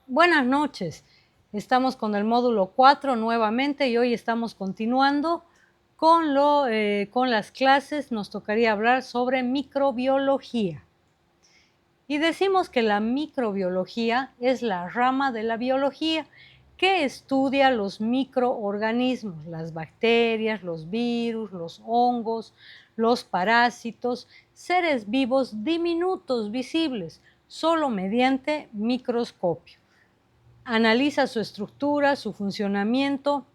Buenas noches. Estamos con el módulo 4 nuevamente y hoy estamos continuando con las clases. Nos tocaría hablar sobre microbiología. Y decimos que la microbiología es la rama de la biología que estudia los microorganismos, las bacterias, los virus, los hongos, los parásitos, seres vivos diminutos visibles, solo mediante microscopio. Analiza su estructura, su funcionamiento,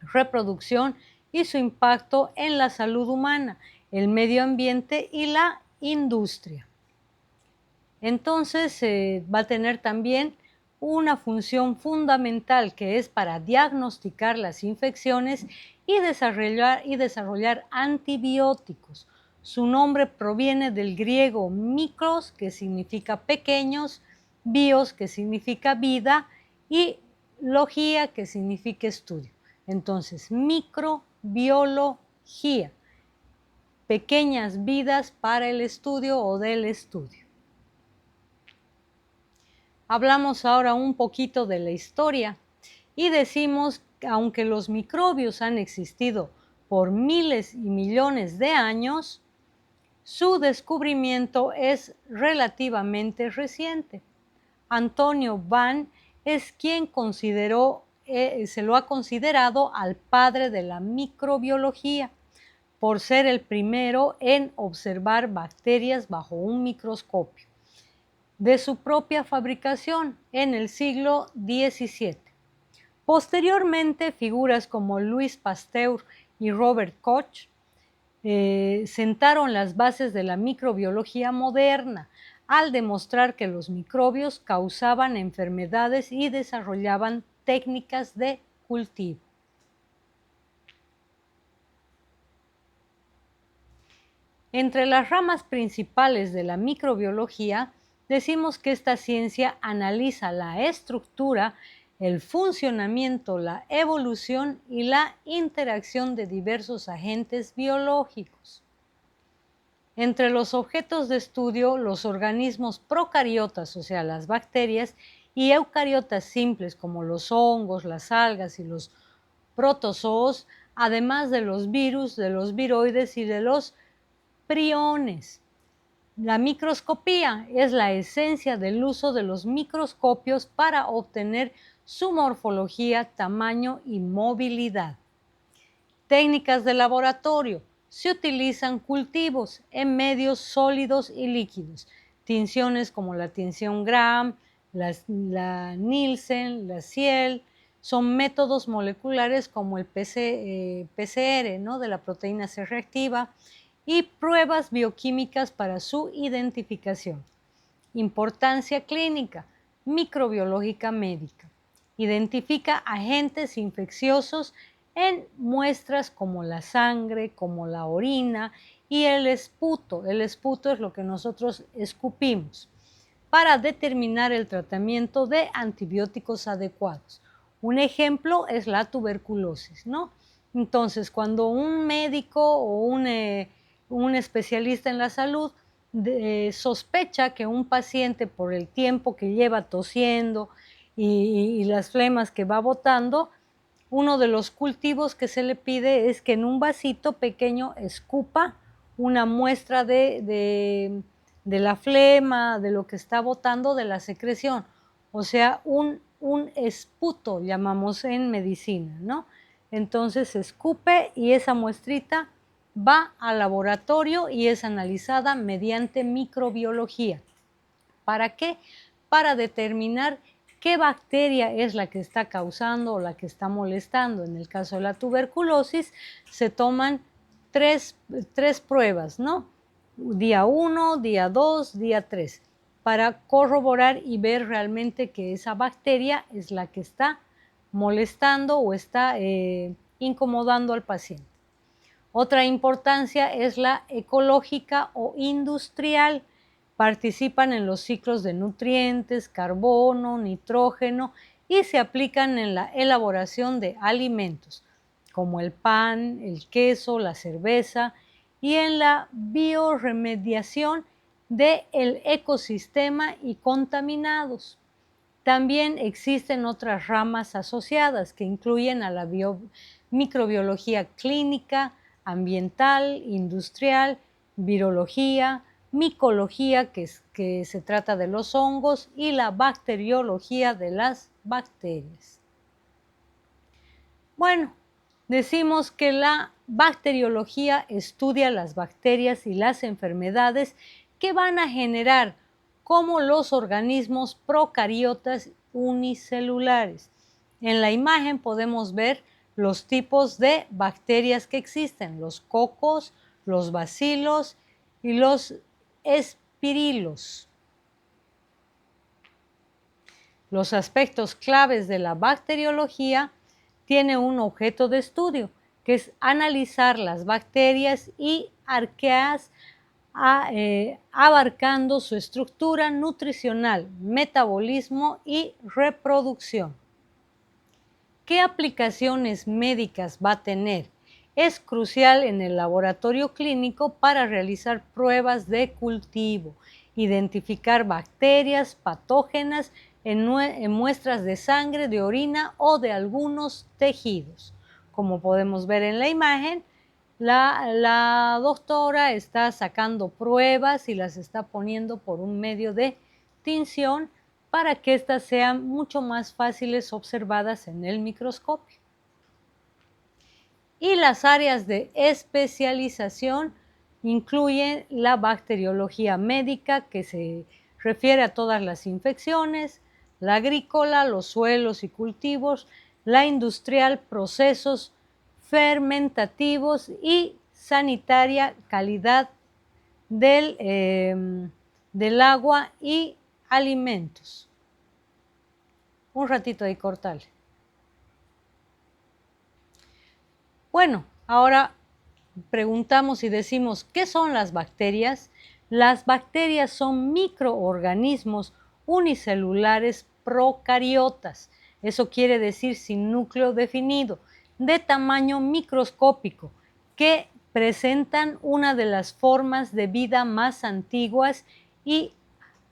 reproducción y su impacto en la salud humana, el medio ambiente y la industria. Entonces va a tener también una función fundamental que es para diagnosticar las infecciones y desarrollar antibióticos. Su nombre proviene del griego micros, que significa pequeños, bios, que significa vida, y logía, que significa estudio. Entonces, microbiología, pequeñas vidas para el estudio o del estudio. Hablamos ahora un poquito de la historia y decimos que aunque los microbios han existido por miles y millones de años, su descubrimiento es relativamente reciente. Antonio Van es quien se lo ha considerado al padre de la microbiología por ser el primero en observar bacterias bajo un microscopio de su propia fabricación en el siglo XVII. Posteriormente, figuras como Louis Pasteur y Robert Koch sentaron las bases de la microbiología moderna al demostrar que los microbios causaban enfermedades y desarrollaban técnicas de cultivo. Entre las ramas principales de la microbiología, decimos que esta ciencia analiza la estructura, el funcionamiento, la evolución y la interacción de diversos agentes biológicos. Entre los objetos de estudio, los organismos procariotas, o sea, las bacterias, y eucariotas simples como los hongos, las algas y los protozoos, además de los virus, de los viroides y de los priones. La microscopía es la esencia del uso de los microscopios para obtener su morfología, tamaño y movilidad. Técnicas de laboratorio. Se utilizan cultivos en medios sólidos y líquidos. Tinciones como la tinción Gram, la Nielsen, la Ciel, son métodos moleculares como el PCR, ¿no?, de la proteína C reactiva, y pruebas bioquímicas para su identificación. Importancia clínica, microbiológica médica. Identifica agentes infecciosos en muestras como la sangre, como la orina y el esputo. El esputo es lo que nosotros escupimos para determinar el tratamiento de antibióticos adecuados. Un ejemplo es la tuberculosis, ¿no? Entonces, cuando un médico o un especialista en la salud sospecha que un paciente, por el tiempo que lleva tosiendo y las flemas que va botando, uno de los cultivos que se le pide es que en un vasito pequeño escupa una muestra de la flema, de lo que está botando, de la secreción. O sea, un esputo llamamos en medicina, ¿no? Entonces se escupe y esa muestrita va al laboratorio y es analizada mediante microbiología. ¿Para qué? Para determinar qué bacteria es la que está causando o la que está molestando. En el caso de la tuberculosis se toman tres pruebas, ¿no? Día 1, día 2, día 3, para corroborar y ver realmente que esa bacteria es la que está molestando o está incomodando al paciente. Otra importancia es la ecológica o industrial. Participan en los ciclos de nutrientes, carbono, nitrógeno y se aplican en la elaboración de alimentos como el pan, el queso, la cerveza y en la bioremediación del ecosistema y contaminados. también existen otras ramas asociadas que incluyen a la microbiología clínica, ambiental, industrial, virología, micología, que se trata de los hongos, y la bacteriología de las bacterias. Bueno, decimos que la bacteriología estudia las bacterias y las enfermedades que van a generar como los organismos procariotas unicelulares. En la imagen podemos ver los tipos de bacterias que existen, los cocos, los bacilos y los espirilos. Los aspectos claves de la bacteriología tiene un objeto de estudio, que es analizar las bacterias y arqueas, abarcando su estructura nutricional, metabolismo y reproducción. ¿Qué aplicaciones médicas va a tener? Es crucial en el laboratorio clínico para realizar pruebas de cultivo, identificar bacterias patógenas en muestras de sangre, de orina o de algunos tejidos. Como podemos ver en la imagen, la doctora está sacando pruebas y las está poniendo por un medio de tinción para que éstas sean mucho más fáciles observadas en el microscopio. Y las áreas de especialización incluyen la bacteriología médica, que se refiere a todas las infecciones, la agrícola, los suelos y cultivos, la industrial, procesos fermentativos, y sanitaria, calidad del agua y alimentos. Un ratito ahí, cortale. Bueno, ahora preguntamos y decimos, ¿qué son las bacterias? Las bacterias son microorganismos unicelulares procariotas. Eso quiere decir sin núcleo definido, de tamaño microscópico, que presentan una de las formas de vida más antiguas y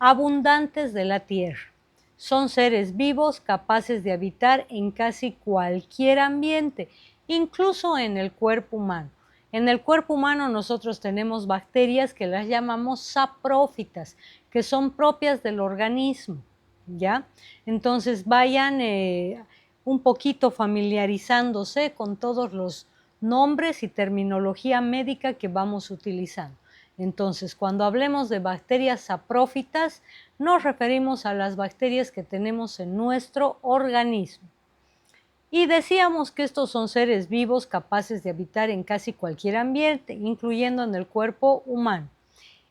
abundantes de la Tierra. Son seres vivos capaces de habitar en casi cualquier ambiente, incluso en el cuerpo humano. En el cuerpo humano nosotros tenemos bacterias que las llamamos saprófitas, que son propias del organismo, ¿ya? Entonces vayan un poquito familiarizándose con todos los nombres y terminología médica que vamos utilizando. Entonces, cuando hablemos de bacterias saprófitas, nos referimos a las bacterias que tenemos en nuestro organismo. Y decíamos que estos son seres vivos capaces de habitar en casi cualquier ambiente, incluyendo en el cuerpo humano.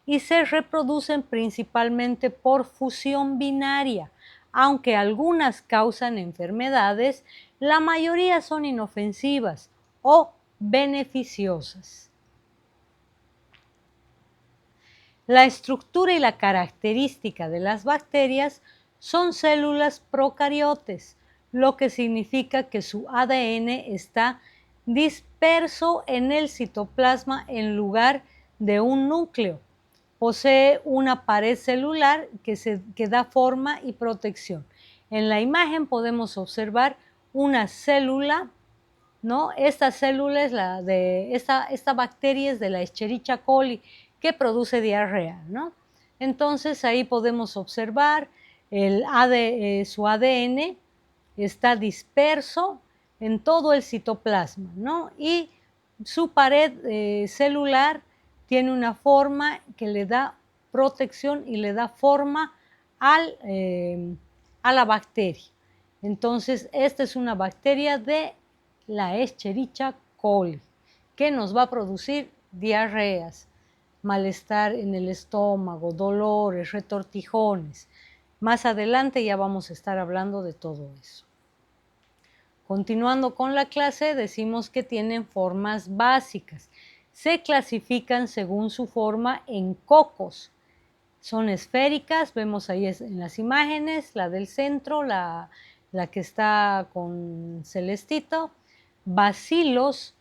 Y se reproducen principalmente por fusión binaria. Aunque algunas causan enfermedades, la mayoría son inofensivas o beneficiosas. La estructura y la característica de las bacterias son células procariotes, lo que significa que su ADN está disperso en el citoplasma en lugar de un núcleo. Posee una pared celular que da forma y protección. En la imagen podemos observar una célula, ¿no? Esta célula es esta bacteria es de la Escherichia coli, que produce diarrea, ¿no? Entonces ahí podemos observar su ADN está disperso en todo el citoplasma, ¿no? Y su pared celular tiene una forma que le da protección y le da forma a la bacteria. Entonces, esta es una bacteria de la Escherichia coli, que nos va a producir diarreas, malestar en el estómago, dolores, retortijones. Más adelante ya vamos a estar hablando de todo eso. Continuando con la clase, decimos que tienen formas básicas. Se clasifican según su forma en cocos. Son esféricas, vemos ahí en las imágenes, la del centro, la que está con celestito. Bacilos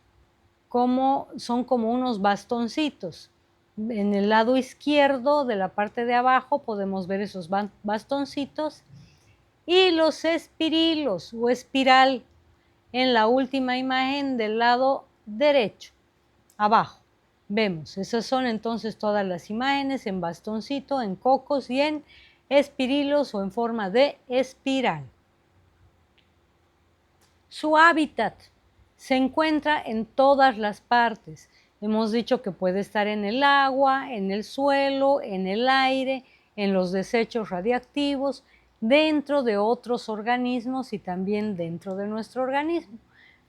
son como unos bastoncitos. En el lado izquierdo de la parte de abajo podemos ver esos bastoncitos. y los espirilos o espiral en la última imagen del lado derecho, abajo. Vemos, esas son entonces todas las imágenes en bastoncito, en cocos y en espirilos o en forma de espiral. Su hábitat se encuentra en todas las partes. Hemos dicho que puede estar en el agua, en el suelo, en el aire, en los desechos radiactivos, dentro de otros organismos y también dentro de nuestro organismo.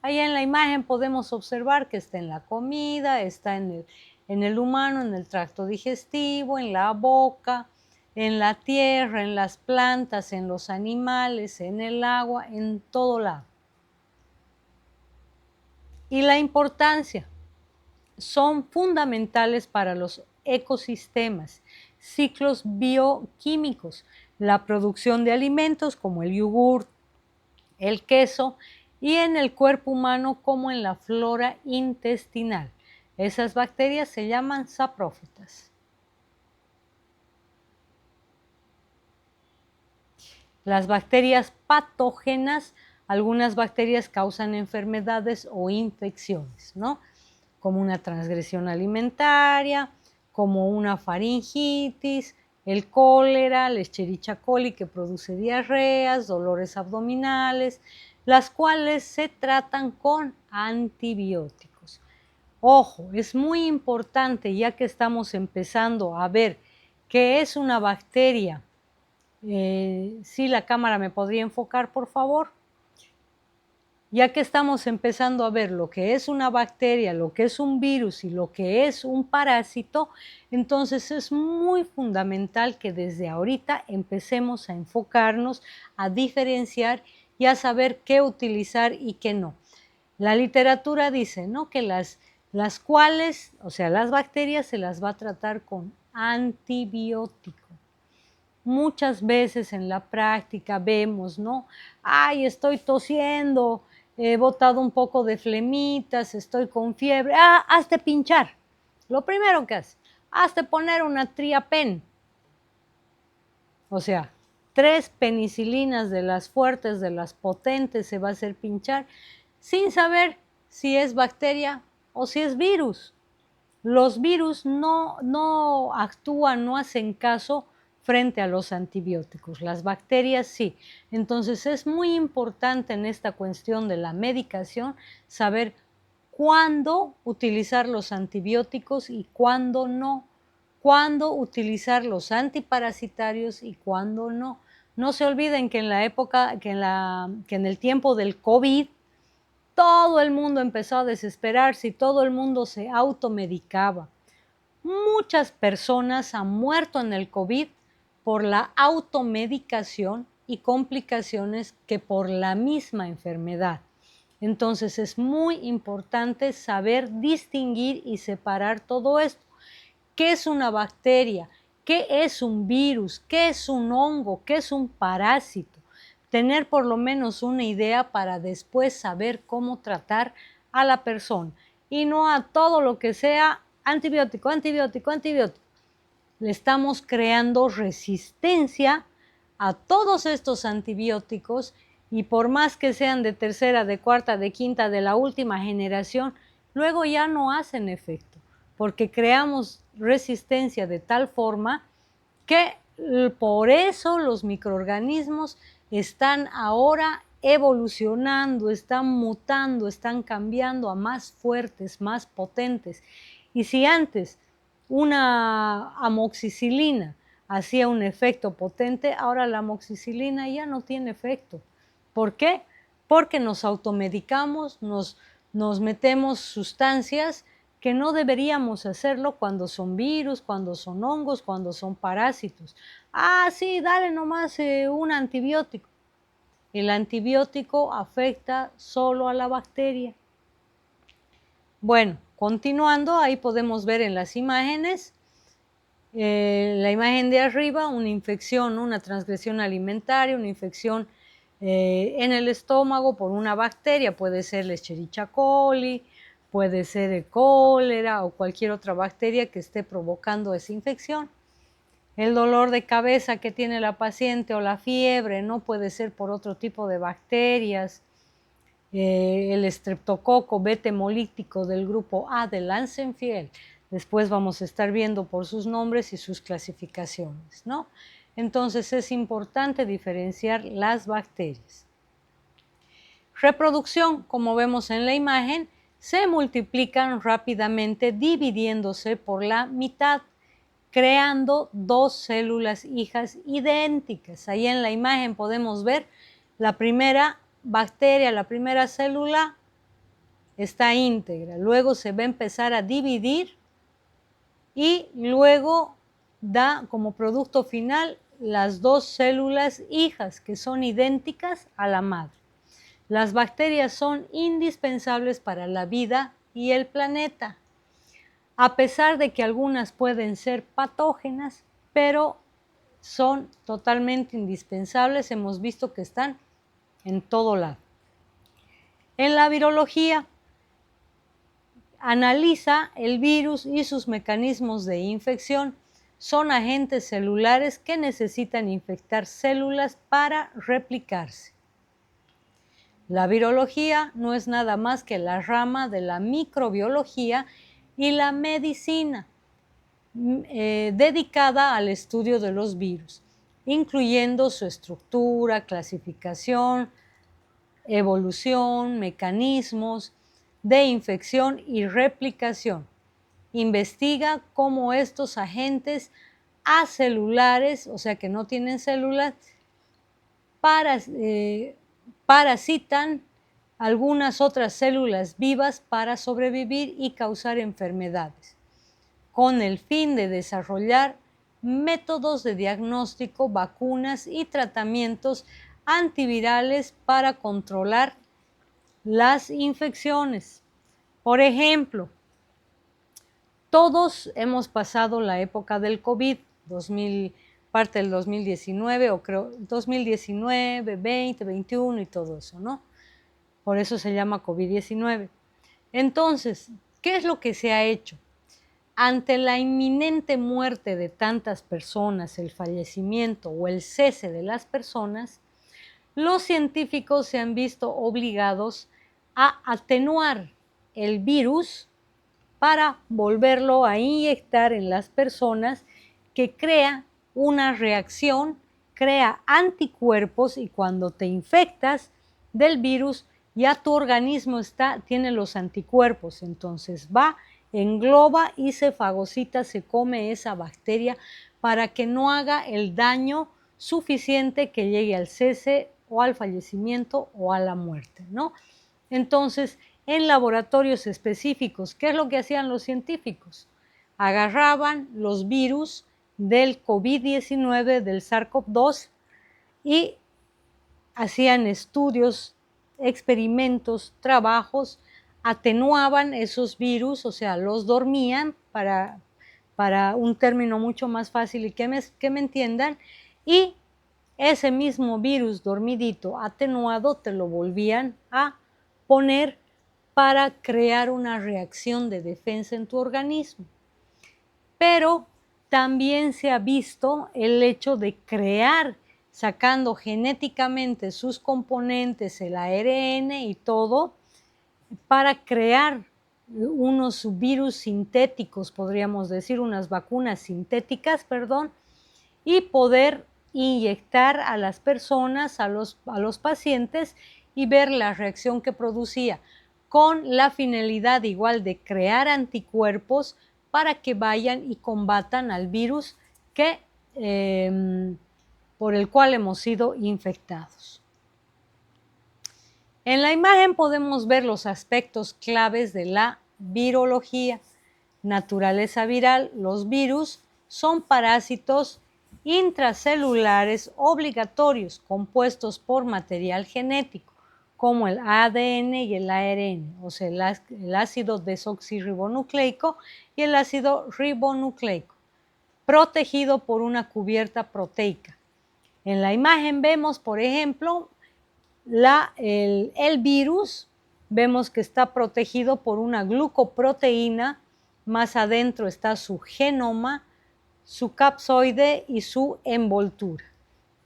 Ahí en la imagen podemos observar que está en la comida, está en el humano, en el tracto digestivo, en la boca, en la tierra, en las plantas, en los animales, en el agua, en todo lado. Y la importancia son fundamentales para los ecosistemas, ciclos bioquímicos, la producción de alimentos como el yogur, el queso y en el cuerpo humano como en la flora intestinal. Esas bacterias se llaman saprófitas. Las bacterias patógenas, algunas bacterias causan enfermedades o infecciones, ¿no? Como una transgresión alimentaria, como una faringitis, el cólera, la Escherichia coli que produce diarreas, dolores abdominales, las cuales se tratan con antibióticos. Ojo, es muy importante ya que estamos empezando a ver qué es una bacteria. Sí, la cámara me podría enfocar, por favor. Ya que estamos empezando a ver lo que es una bacteria, lo que es un virus y lo que es un parásito, entonces es muy fundamental que desde ahorita empecemos a enfocarnos, a diferenciar y a saber qué utilizar y qué no. La literatura dice, ¿no?, que las cuales, o sea, las bacterias se las va a tratar con antibiótico. Muchas veces en la práctica vemos, ¿no? Ay, estoy tosiendo, he botado un poco de flemitas, estoy con fiebre. Ah, hazte pinchar. Lo primero que hace, hazte poner una triapen. O sea, 3 penicilinas de las fuertes, de las potentes, se va a hacer pinchar sin saber si es bacteria o si es virus. Los virus no actúan, no hacen caso frente a los antibióticos. Las bacterias sí. Entonces es muy importante en esta cuestión de la medicación saber cuándo utilizar los antibióticos y cuándo no, cuándo utilizar los antiparasitarios y cuándo no. No se olviden que en la época, que en el tiempo del COVID, todo el mundo empezó a desesperarse y todo el mundo se automedicaba. Muchas personas han muerto en el COVID por la automedicación y complicaciones que por la misma enfermedad. Entonces es muy importante saber distinguir y separar todo esto. ¿Qué es una bacteria? ¿Qué es un virus? ¿Qué es un hongo? ¿Qué es un parásito? Tener por lo menos una idea para después saber cómo tratar a la persona y no a todo lo que sea antibiótico, antibiótico, antibiótico. Le estamos creando resistencia a todos estos antibióticos y por más que sean de tercera, de cuarta, de quinta, de la última generación, luego ya no hacen efecto, porque creamos resistencia de tal forma que por eso los microorganismos están ahora evolucionando, están mutando, están cambiando a más fuertes, más potentes. Y si antes una amoxicilina hacía un efecto potente, ahora la amoxicilina ya no tiene efecto. ¿Por qué? Porque nos automedicamos, nos metemos sustancias que no deberíamos hacerlo cuando son virus, cuando son hongos, cuando son parásitos. Ah, sí, dale nomás un antibiótico. El antibiótico afecta solo a la bacteria. Bueno, continuando, ahí podemos ver en las imágenes, la imagen de arriba, una infección, una transgresión alimentaria, una infección en el estómago por una bacteria, puede ser la Escherichia coli, puede ser el cólera o cualquier otra bacteria que esté provocando esa infección. El dolor de cabeza que tiene la paciente o la fiebre no puede ser por otro tipo de bacterias. El estreptococo beta hemolítico del grupo A de Lanzenfield. Después vamos a estar viendo por sus nombres y sus clasificaciones, ¿no? Entonces es importante diferenciar las bacterias. Reproducción, como vemos en la imagen, se multiplican rápidamente dividiéndose por la mitad, creando dos células hijas idénticas. Ahí en la imagen podemos ver la primera bacteria, la primera célula está íntegra, luego se va a empezar a dividir y luego da como producto final las dos células hijas que son idénticas a la madre. Las bacterias son indispensables para la vida y el planeta, a pesar de que algunas pueden ser patógenas, pero son totalmente indispensables. Hemos visto que están en todo lado. En la virología, analiza el virus y sus mecanismos de infección. Son agentes celulares que necesitan infectar células para replicarse. La virología no es nada más que la rama de la microbiología y la medicina dedicada al estudio de los virus, incluyendo su estructura, clasificación, evolución, mecanismos de infección y replicación. Investiga cómo estos agentes acelulares, o sea que no tienen células, parasitan algunas otras células vivas para sobrevivir y causar enfermedades, con el fin de desarrollar métodos de diagnóstico, vacunas y tratamientos antivirales para controlar las infecciones. Por ejemplo, todos hemos pasado la época del COVID, parte del 2019, o creo 2019, 20, 21 y todo eso, ¿no? Por eso se llama COVID-19. Entonces, ¿qué es lo que se ha hecho? Ante la inminente muerte de tantas personas, el fallecimiento o el cese de las personas, los científicos se han visto obligados a atenuar el virus para volverlo a inyectar en las personas, que crea una reacción, crea anticuerpos, y cuando te infectas del virus, ya tu organismo tiene los anticuerpos, entonces va, engloba y se fagocita, se come esa bacteria para que no haga el daño suficiente que llegue al cese o al fallecimiento o a la muerte, ¿no? Entonces, en laboratorios específicos, ¿qué es lo que hacían los científicos? Agarraban los virus del COVID-19, del SARS-CoV-2, y hacían estudios, experimentos, trabajos, atenuaban esos virus, o sea, los dormían para un término mucho más fácil y que me entiendan, y ese mismo virus dormidito, atenuado, te lo volvían a poner para crear una reacción de defensa en tu organismo. Pero también se ha visto el hecho de crear, sacando genéticamente sus componentes, el ARN y todo, para crear unos virus sintéticos, podríamos decir, unas vacunas sintéticas, perdón, y poder inyectar a las personas, a los pacientes, y ver la reacción que producía, con la finalidad igual de crear anticuerpos para que vayan y combatan al virus por el cual hemos sido infectados. En la imagen podemos ver los aspectos claves de la virología. Naturaleza viral: los virus son parásitos intracelulares obligatorios compuestos por material genético, como el ADN y el ARN, o sea, el ácido desoxirribonucleico y el ácido ribonucleico, protegido por una cubierta proteica. En la imagen vemos, por ejemplo, el virus, vemos que está protegido por una glucoproteína, más adentro está su genoma, su capsoide y su envoltura,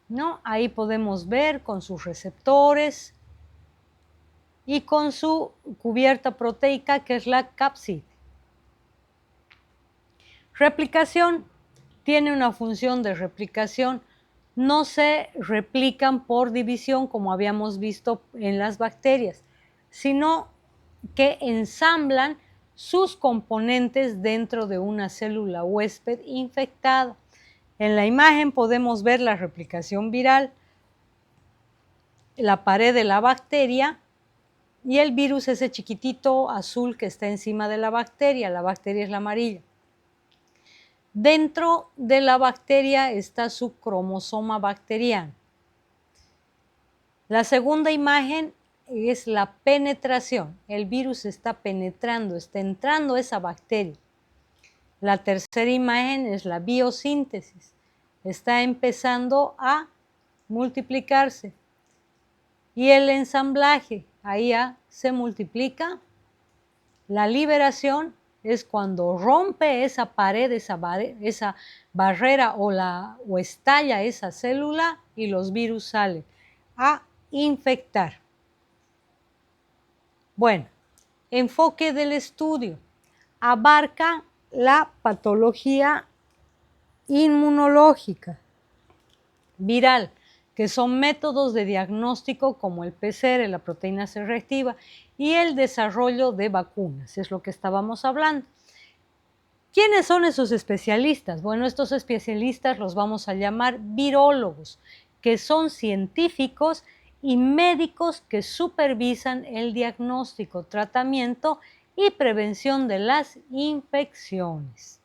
¿no? Ahí podemos ver con sus receptores y con su cubierta proteica, que es la cápside. Replicación. Tiene una función de replicación. No se replican por división como habíamos visto en las bacterias, sino que ensamblan sus componentes dentro de una célula huésped infectada. En la imagen podemos ver la replicación viral, la pared de la bacteria y el virus, ese chiquitito azul que está encima de la bacteria es la amarilla. Dentro de la bacteria está su cromosoma bacteriano. La segunda imagen es la penetración. El virus está penetrando, está entrando esa bacteria. La tercera imagen es la biosíntesis. Está empezando a multiplicarse. Y el ensamblaje, ahí ya se multiplica. La liberación es cuando rompe esa pared, esa barrera o estalla esa célula y los virus salen a infectar. Bueno, enfoque del estudio. Abarca la patología inmunológica, viral, que son métodos de diagnóstico como el PCR, la proteína C reactiva, y el desarrollo de vacunas, es lo que estábamos hablando. ¿Quiénes son esos especialistas? Bueno, estos especialistas los vamos a llamar virólogos, que son científicos y médicos que supervisan el diagnóstico, tratamiento y prevención de las infecciones.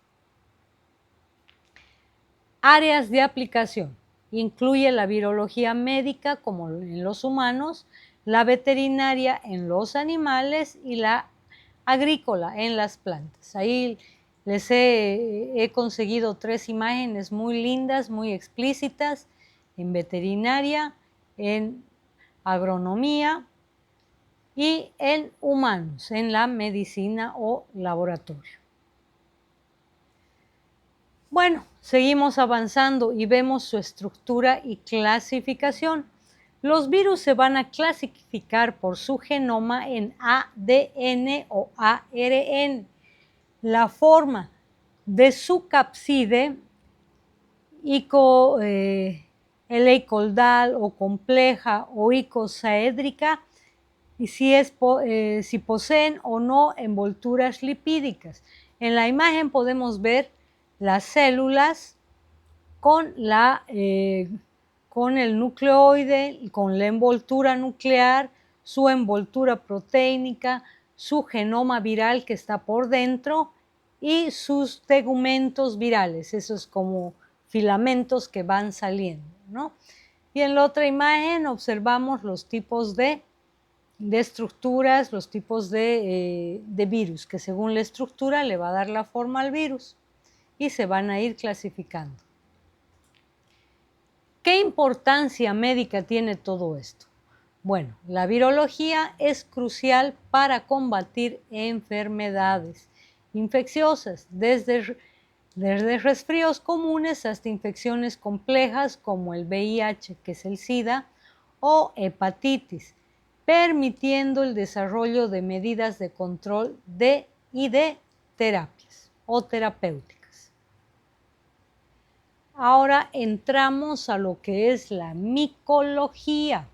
Áreas de aplicación. Incluye la virología médica, como en los humanos, la veterinaria en los animales y la agrícola en las plantas. Ahí les he conseguido 3 imágenes muy lindas, muy explícitas, en veterinaria, en agronomía y en humanos, en la medicina o laboratorio. Bueno, seguimos avanzando y vemos su estructura y clasificación. Los virus se van a clasificar por su genoma en ADN o ARN. La forma de su cápside helicoidal o compleja o icosaédrica, y si poseen o no envolturas lipídicas. En la imagen podemos ver las células con el nucleoide, con la envoltura nuclear, su envoltura proteínica, su genoma viral que está por dentro y sus tegumentos virales, esos como filamentos que van saliendo, ¿no? Y en la otra imagen observamos los tipos de estructuras, los tipos de virus, que según la estructura le va a dar la forma al virus y se van a ir clasificando. ¿Qué importancia médica tiene todo esto? Bueno, la virología es crucial para combatir enfermedades infecciosas, desde resfríos comunes hasta infecciones complejas como el VIH, que es el SIDA, o hepatitis, permitiendo el desarrollo de medidas de control y de terapias o terapéuticas. Ahora entramos a lo que es la micología.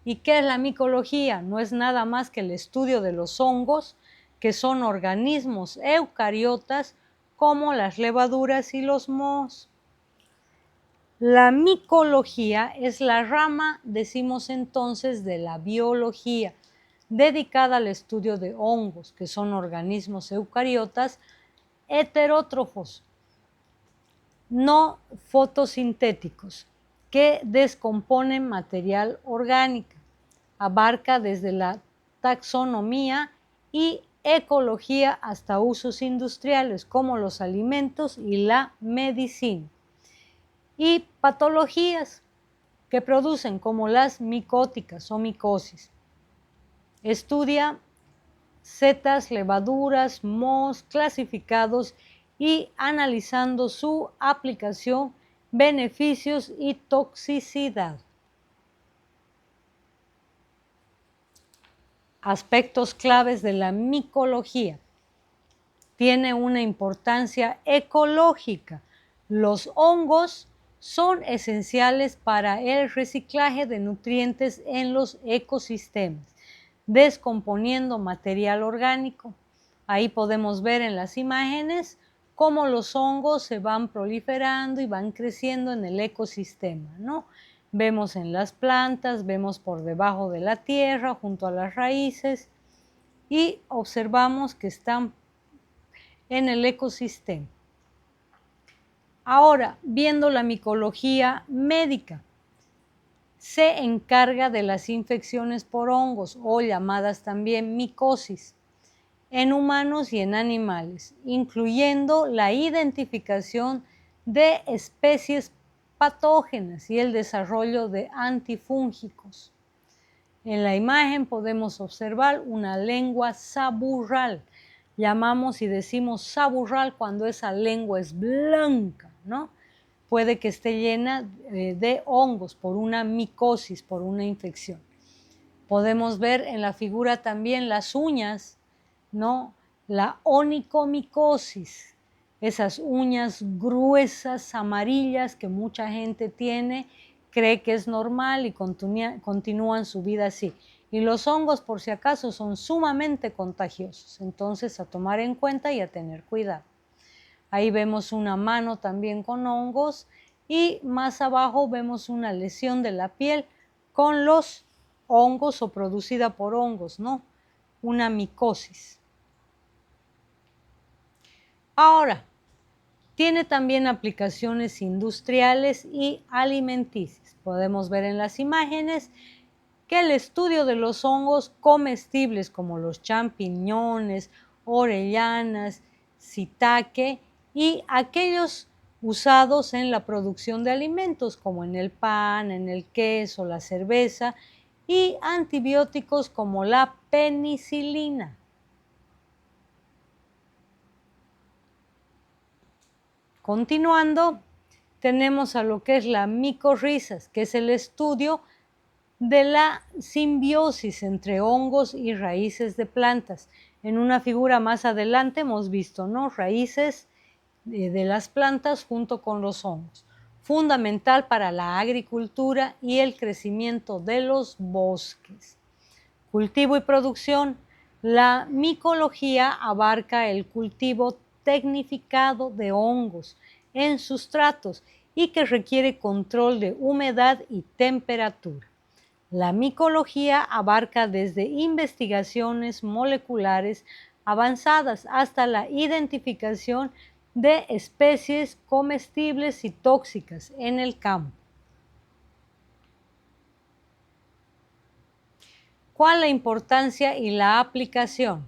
¿Y qué es la micología? No es nada más que el estudio de los hongos, que son organismos eucariotas como las levaduras y los mohos. La micología es la rama, decimos entonces, de la biología, dedicada al estudio de hongos, que son organismos eucariotas heterótrofos, no fotosintéticos, que descomponen material orgánico. Abarca desde la taxonomía y ecología hasta usos industriales como los alimentos y la medicina. Y patologías que producen como las micóticas o micosis. Estudia setas, levaduras, mohos clasificados y analizando su aplicación, beneficios y toxicidad. Aspectos claves de la micología. Tiene una importancia ecológica. Los hongos son esenciales para el reciclaje de nutrientes en los ecosistemas, descomponiendo material orgánico. Ahí podemos ver en las imágenes cómo los hongos se van proliferando y van creciendo en el ecosistema, ¿no? Vemos en las plantas, vemos por debajo de la tierra, junto a las raíces, y observamos que están en el ecosistema. Ahora, viendo la micología médica, se encarga de las infecciones por hongos o llamadas también micosis en humanos y en animales, incluyendo la identificación de especies patógenas y el desarrollo de antifúngicos. En la imagen podemos observar una lengua saburral. Llamamos y decimos saburral cuando esa lengua es blanca, ¿no? Puede que esté llena de hongos por una micosis, por una infección. Podemos ver en la figura también las uñas, ¿no? La onicomicosis, esas uñas gruesas, amarillas que mucha gente tiene, cree que es normal y continúan su vida así. Y los hongos, por si acaso, son sumamente contagiosos, entonces a tomar en cuenta y a tener cuidado. Ahí vemos una mano también con hongos y más abajo vemos una lesión de la piel con los hongos o producida por hongos, ¿no? Una micosis. Ahora, tiene también aplicaciones industriales y alimenticias. Podemos ver en las imágenes que el estudio de los hongos comestibles como los champiñones, orellanas, shiitake y aquellos usados en la producción de alimentos como en el pan, en el queso, la cerveza y antibióticos como la penicilina. Continuando, tenemos a lo que es la micorrizas, que es el estudio de la simbiosis entre hongos y raíces de plantas. En una figura más adelante hemos visto, ¿no? Raíces de las plantas junto con los hongos. Fundamental para la agricultura y el crecimiento de los bosques. Cultivo y producción. La micología abarca el cultivo tecnificado de hongos en sustratos y que requiere control de humedad y temperatura. La micología abarca desde investigaciones moleculares avanzadas hasta la identificación de especies comestibles y tóxicas en el campo. ¿Cuál es la importancia y la aplicación?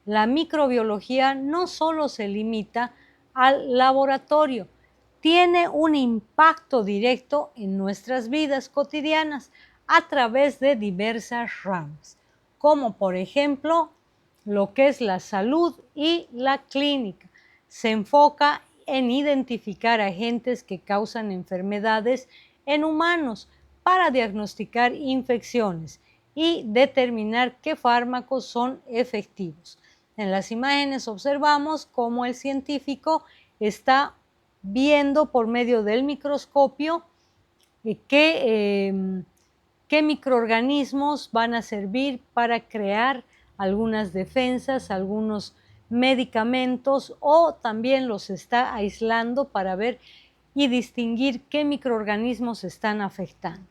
La microbiología no solo se limita al laboratorio, tiene un impacto directo en nuestras vidas cotidianas a través de diversas ramas, como por ejemplo lo que es la salud y la clínica. Se enfoca en identificar agentes que causan enfermedades en humanos para diagnosticar infecciones y determinar qué fármacos son efectivos. En las imágenes observamos cómo el científico está viendo por medio del microscopio qué microorganismos van a servir para crear algunas defensas, algunos medicamentos, o también los está aislando para ver y distinguir qué microorganismos están afectando.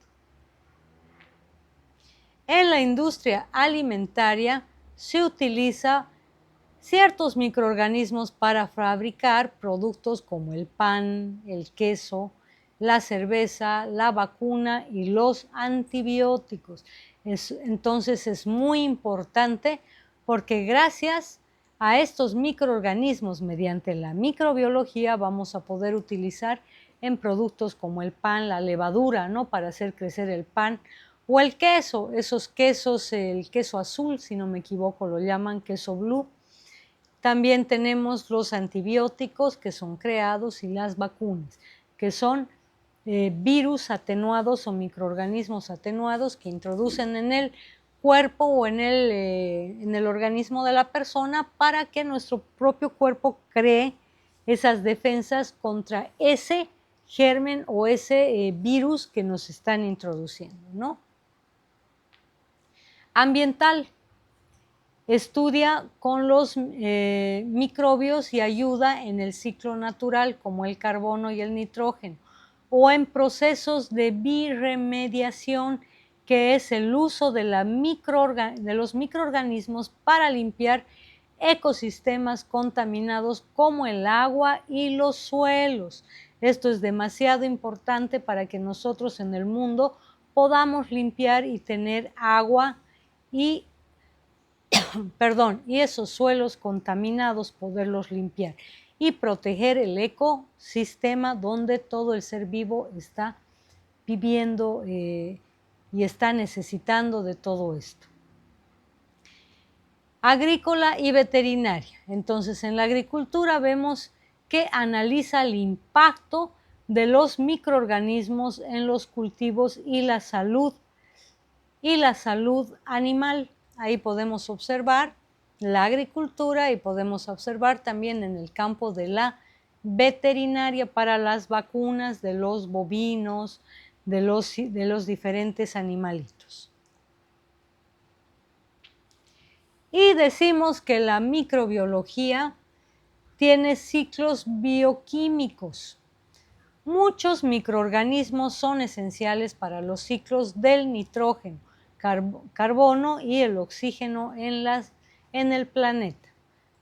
En la industria alimentaria se utiliza ciertos microorganismos para fabricar productos como el pan, el queso, la cerveza, la vacuna y los antibióticos. Entonces es muy importante porque gracias a estos microorganismos, mediante la microbiología, vamos a poder utilizar en productos como el pan, la levadura, ¿no? Para hacer crecer el pan, o el queso, esos quesos, el queso azul, si no me equivoco, lo llaman queso blue. También tenemos los antibióticos que son creados y las vacunas, que son virus atenuados o microorganismos atenuados que introducen en el cuerpo o en el organismo de la persona para que nuestro propio cuerpo cree esas defensas contra ese germen o ese virus que nos están introduciendo, ¿no? Ambiental. Estudia con los microbios y ayuda en el ciclo natural, como el carbono y el nitrógeno, o en procesos de birremediación, que es el uso de los microorganismos para limpiar ecosistemas contaminados como el agua y los suelos. Esto es demasiado importante para que nosotros en el mundo podamos limpiar y tener agua y y esos suelos contaminados poderlos limpiar y proteger el ecosistema donde todo el ser vivo está viviendo y está necesitando de todo esto. Agrícola y veterinaria. Entonces, en la agricultura vemos que analiza el impacto de los microorganismos en los cultivos y la salud animal. Ahí podemos observar la agricultura y podemos observar también en el campo de la veterinaria para las vacunas de los bovinos, de los diferentes animalitos. Y decimos que la microbiología tiene ciclos bioquímicos. Muchos microorganismos son esenciales para los ciclos del nitrógeno, carbono y el oxígeno en el planeta.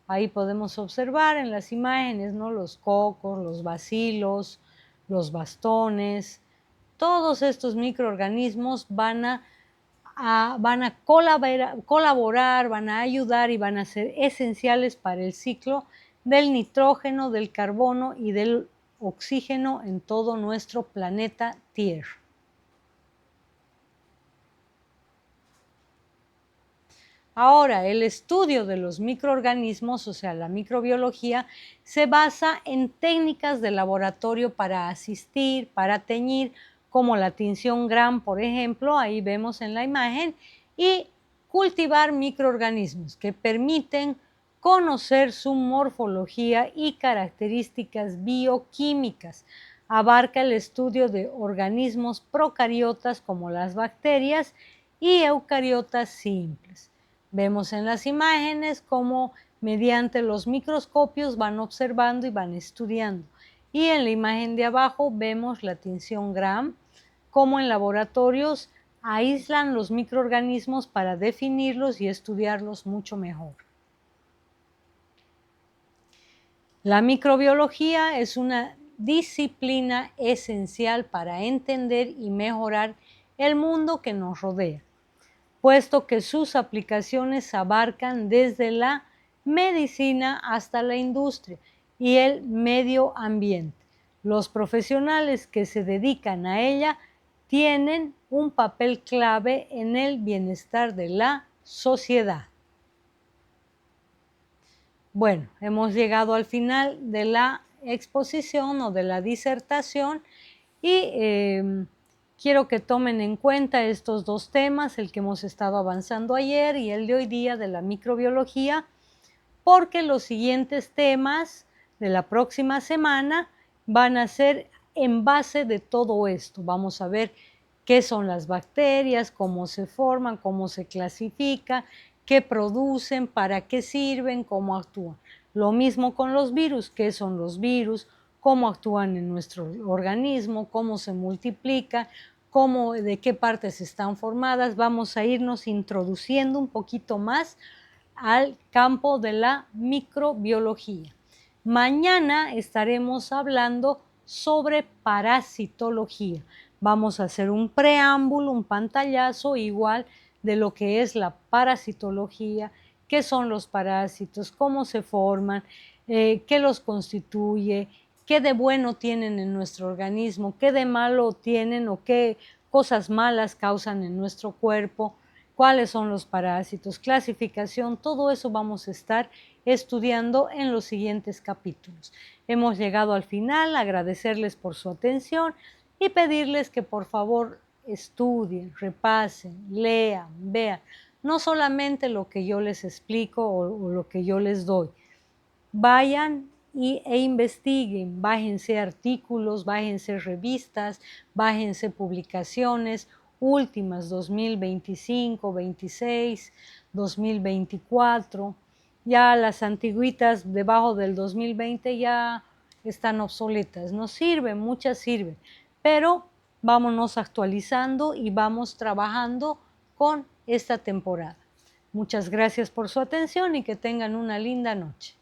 Ahí podemos observar en las imágenes, ¿no?, los cocos, los bacilos, los bastones. Todos estos microorganismos van a colaborar, van a ayudar y van a ser esenciales para el ciclo del nitrógeno, del carbono y del oxígeno en todo nuestro planeta Tierra. Ahora, el estudio de los microorganismos, o sea, la microbiología, se basa en técnicas de laboratorio para asistir, para teñir, como la tinción Gram, por ejemplo, ahí vemos en la imagen, y cultivar microorganismos que permiten conocer su morfología y características bioquímicas. Abarca el estudio de organismos procariotas como las bacterias y eucariotas simples. Vemos en las imágenes cómo mediante los microscopios van observando y van estudiando. Y en la imagen de abajo vemos la tinción Gram, cómo en laboratorios aíslan los microorganismos para definirlos y estudiarlos mucho mejor. La microbiología es una disciplina esencial para entender y mejorar el mundo que nos rodea, puesto que sus aplicaciones abarcan desde la medicina hasta la industria y el medio ambiente. Los profesionales que se dedican a ella tienen un papel clave en el bienestar de la sociedad. Bueno, hemos llegado al final de la exposición o de la disertación y quiero que tomen en cuenta estos dos temas, el que hemos estado avanzando ayer y el de hoy día de la microbiología, porque los siguientes temas de la próxima semana van a ser en base de todo esto. Vamos a ver qué son las bacterias, cómo se forman, cómo se clasifican, qué producen, para qué sirven, cómo actúan. Lo mismo con los virus, qué son los virus, cómo actúan en nuestro organismo, cómo se multiplican, de qué partes están formadas. Vamos a irnos introduciendo un poquito más al campo de la microbiología. Mañana estaremos hablando sobre parasitología. Vamos a hacer un preámbulo, un pantallazo igual de lo que es la parasitología, qué son los parásitos, cómo se forman, qué los constituye, qué de bueno tienen en nuestro organismo, qué de malo tienen o qué cosas malas causan en nuestro cuerpo, cuáles son los parásitos, clasificación, todo eso vamos a estar estudiando en los siguientes capítulos. Hemos llegado al final, agradecerles por su atención y pedirles que por favor estudien, repasen, lean, vean, no solamente lo que yo les explico o lo que yo les doy. Vayan e investiguen, bájense artículos, bájense revistas, bájense publicaciones últimas 2025, 26, 2024. Ya las antiguitas debajo del 2020 ya están obsoletas, no sirven, muchas sirven, pero vámonos actualizando y vamos trabajando con esta temporada. Muchas gracias por su atención y que tengan una linda noche.